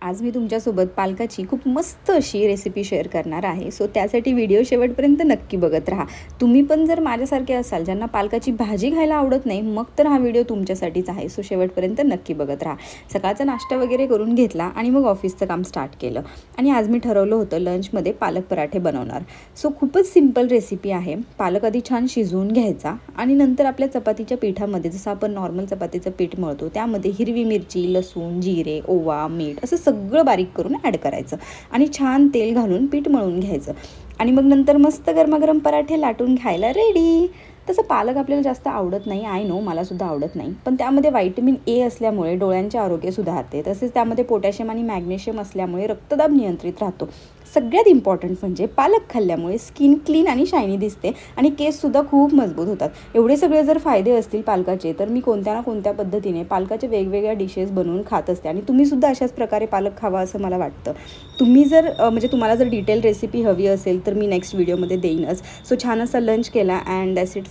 आज मी तुमच्यासोबत पालकाची खूप मस्त अशी रेसिपी शेअर करणार आहे. सो त्यासाठी व्हिडिओ शेवटपर्यंत नक्की बघत राहा. तुम्ही पण जर माझ्यासारखे असाल ज्यांना पालकाची भाजी खायला आवडत नाही, मग तर हा व्हिडिओ तुमच्यासाठीच आहे. सो शेवटपर्यंत नक्की बघत राहा. सकाळचा नाश्ता वगैरे करून घेतला आणि मग ऑफिसचं काम स्टार्ट केलं. आणि आज मी ठरवलं होतं लंचमध्ये पालक पराठे बनवणार. सो खूपच सिंपल रेसिपी आहे. पालक आधी छान शिजवून घ्यायचा आणि नंतर आपल्या चपातीच्या पिठामध्ये, जसं आपण नॉर्मल चपातीचं पीठ मळतो त्यामध्ये हिरवी मिरची, लसूण, जिरे, ओवा, मीठ असं सगळं बारीक करून ॲड करायचं आणि छान तेल घालून पीठ मळून घ्यायचं. आणि मग नंतर मस्त गरमागरम पराठे लाटून खायला रेडी. तसं पालक आपल्याला जास्त आवडत नाही, आय नो, मलासुद्धा आवडत नाही, पण त्यामध्ये व्हायटमिन ए असल्यामुळे डोळ्यांचे आरोग्य सुधारते. तसेच त्यामध्ये पोटॅशियम आणि मॅग्नेशियम असल्यामुळे रक्तदाब नियंत्रित राहतो. सगळ्यात इम्पॉर्टंट म्हणजे पालक खाल्ल्यामुळे स्किन क्लीन आणि शायनी दिसते आणि केससुद्धा खूप मजबूत होतात. एवढे सगळे जर फायदे असतील पालकाचे, तर मी कोणत्या ना कोणत्या पद्धतीने पालकाच्या वेगवेगळ्या डिशेस बनवून खात असते. आणि तुम्हीसुद्धा अशाच प्रकारे पालक खावा असं मला वाटतं. तुम्ही जर तुम्हाला जर डिटेल रेसिपी हवी असेल तर मी नेक्स्ट व्हिडिओमध्ये देईनच. सो छान असा लंच केला अँड दॅट्स इट फॉर